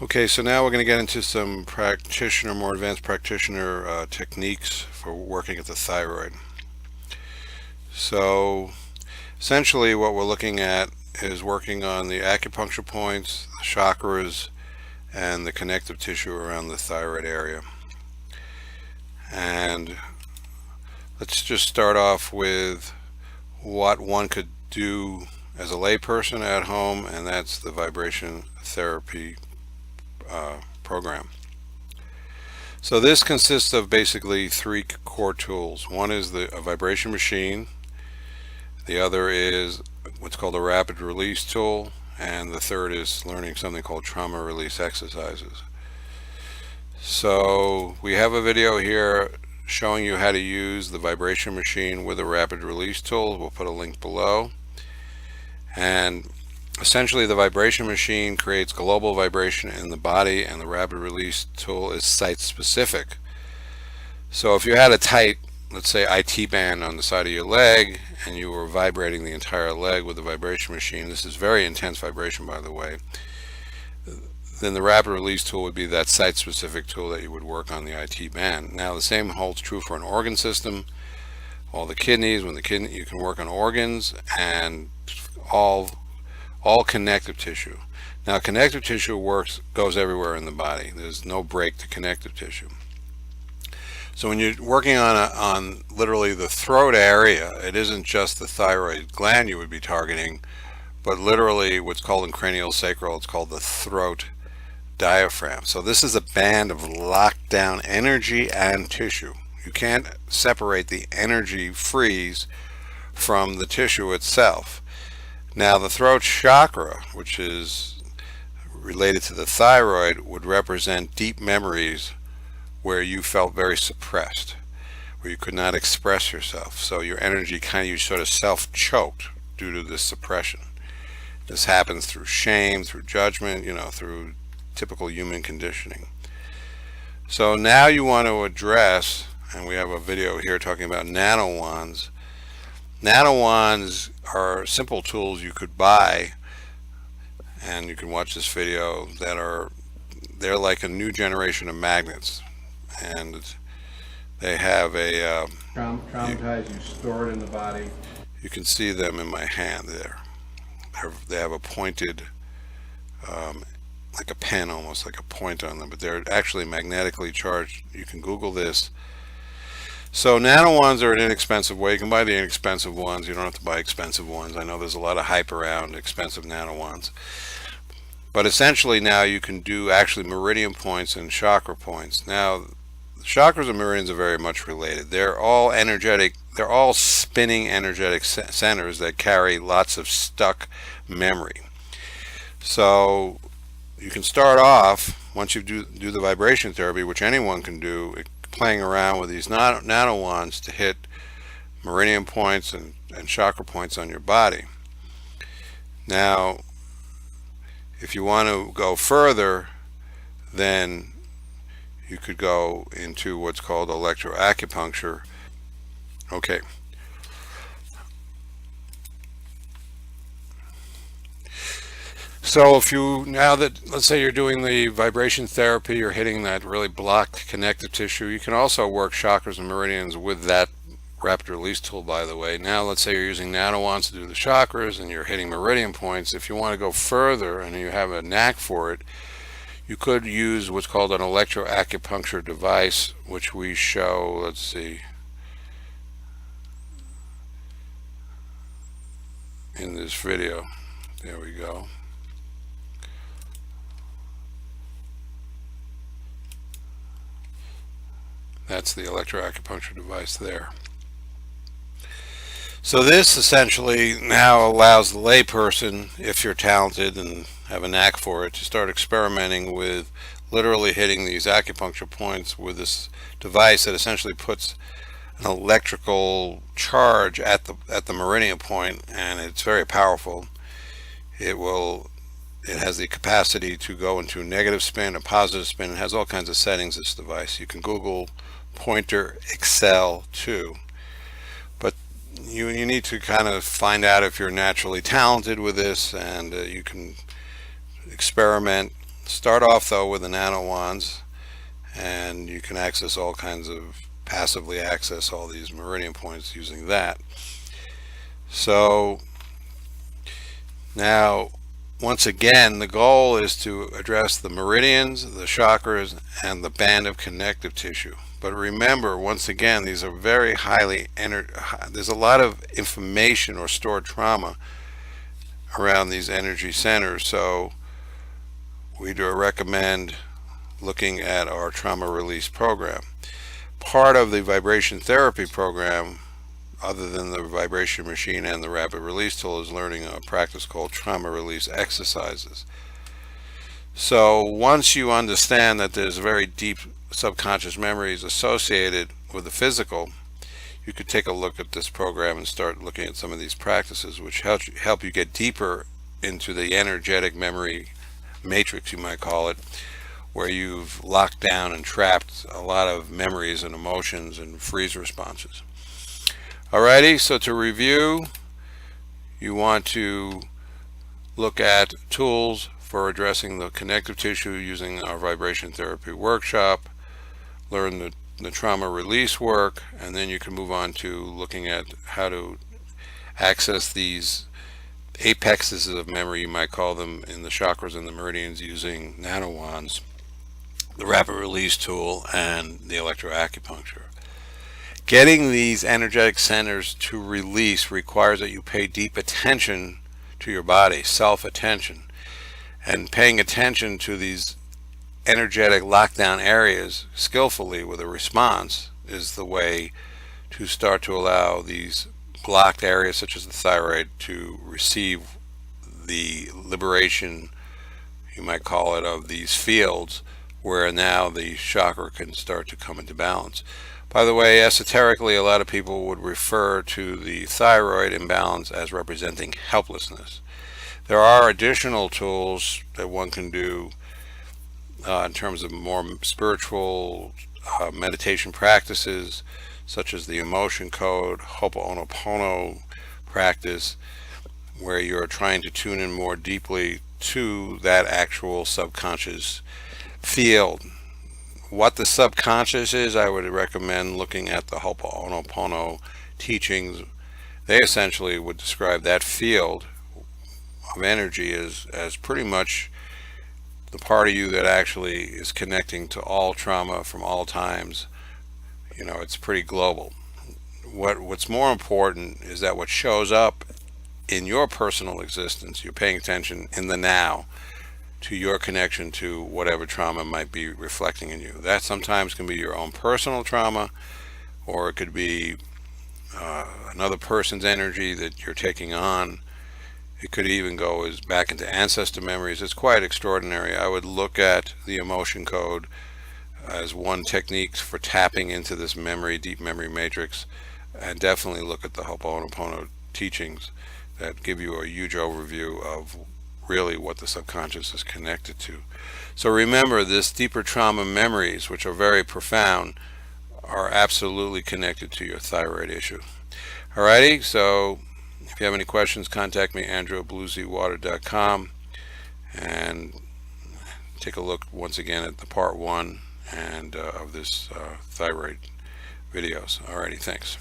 Okay, so now we're going to get into some more advanced practitioner techniques for working at the thyroid. So essentially what we're looking at is working on the acupuncture points, the chakras, and the connective tissue around the thyroid area. And let's just start off with what one could do as a layperson at home, and that's the vibration therapy program. So this consists of basically three core tools. One is a vibration machine, the other is what's called a rapid release tool, and the third is learning something called trauma release exercises. So we have a video here showing you how to use the vibration machine with a rapid release tool. We'll put a link below. And essentially the vibration machine creates global vibration in the body, and the rapid release tool is site specific. So if you had a tight, let's say, IT band on the side of your leg and you were vibrating the entire leg with the vibration machine, this is very intense vibration, by the way, then the rapid release tool would be that site specific tool that you would work on the IT band. Now the same holds true for an organ system. All the kidneys, you can work on organs and all connective tissue. Now connective tissue goes everywhere in the body. There's no break to connective tissue. So when you're working on literally the throat area, it isn't just the thyroid gland you would be targeting, but literally what's called in cranial sacral, it's called the throat diaphragm. So this is a band of locked down energy and tissue. You can't separate the energy freeze from the tissue itself. Now the throat chakra, which is related to the thyroid, would represent deep memories where you felt very suppressed, where you could not express yourself. So your energy you sort of self-choked due to this suppression. This happens through shame, through judgment, through typical human conditioning. So now you want to address, and we have a video here talking about nano wands. Nano wands are simple tools you could buy, and you can watch this video, they're like a new generation of magnets, and they have a traumatized, you store it in the body. You can see them in my hand there. They have a pointed, like a pen, almost like a point on them, but they're actually magnetically charged. You can Google this. So nano wands are an inexpensive way. You can buy the inexpensive ones. You don't have to buy expensive ones. I know there's a lot of hype around expensive nano wands. But essentially now you can do actually meridian points and chakra points. Now the chakras and meridians are very much related. They're all energetic. They're all spinning energetic centers that carry lots of stuck memory. So you can start off, once you do the vibration therapy, which anyone can do, playing around with these nano wands to hit meridian points and chakra points on your body. Now if you want to go further, then you could go into what's called electroacupuncture. Okay. So now that, let's say you're doing the vibration therapy, you're hitting that really blocked connective tissue, you can also work chakras and meridians with that rapid release tool, by the way. Now let's say you're using nano wands to do the chakras and you're hitting meridian points. If you want to go further and you have a knack for it, you could use what's called an electroacupuncture device, which we show, let's see, in this video. There we go. That's the electroacupuncture device there. So this essentially now allows the layperson, if you're talented and have a knack for it, to start experimenting with literally hitting these acupuncture points with this device that essentially puts an electrical charge at the meridian point, and it's very powerful. It has the capacity to go into negative spin, a positive spin. It has all kinds of settings, this device. You can Google Pointer Excel 2. But you need to kind of find out if you're naturally talented with this, and you can experiment Start off though with the nano wands, and you can access all kinds of, passively access all these meridian points using that. So now, once again, the goal is to address the meridians, the chakras, and the band of connective tissue. But remember, once again, these are very highly there's a lot of information or stored trauma around these energy centers, so we do recommend looking at our trauma release program. Part of the vibration therapy program, other than the vibration machine and the rapid release tool, is learning a practice called trauma release exercises. So once you understand that there's very deep subconscious memories associated with the physical, you could take a look at this program and start looking at some of these practices, which help you get deeper into the energetic memory matrix, you might call it, where you've locked down and trapped a lot of memories and emotions and freeze responses. Alrighty, so to review, you want to look at tools for addressing the connective tissue using our vibration therapy workshop, learn the trauma release work, and then you can move on to looking at how to access these apexes of memory, you might call them, in the chakras and the meridians using nano wands, the rapid release tool, and the electroacupuncture. Getting these energetic centers to release requires that you pay deep attention to your body, self-attention, and paying attention to these energetic lockdown areas skillfully with a response is the way to start to allow these blocked areas such as the thyroid to receive the liberation, you might call it, of these fields, where now the chakra can start to come into balance. By the way, esoterically, a lot of people would refer to the thyroid imbalance as representing helplessness. There are additional tools that one can do in terms of more spiritual meditation practices, such as the emotion code, Ho'oponopono practice, where you're trying to tune in more deeply to that actual subconscious field. What the subconscious is, I would recommend looking at the Ho'oponopono teachings. They essentially would describe that field of energy as pretty much the part of you that actually is connecting to all trauma from all times. You know, it's pretty global. What's more important is that what shows up in your personal existence, you're paying attention in the now to your connection to whatever trauma might be reflecting in you. That sometimes can be your own personal trauma, or it could be another person's energy that you're taking on. It could even go as back into ancestor memories. It's quite extraordinary. I would look at the emotion code as one technique for tapping into this memory, deep memory matrix, and definitely look at the Ho'oponopono teachings that give you a huge overview of really what the subconscious is connected to. So remember, this deeper trauma memories, which are very profound, are absolutely connected to your thyroid issue. Alrighty, so if you have any questions, contact me, andrew@blueseawater.com, and take a look once again at the part 1 and of this thyroid videos. Alrighty, thanks.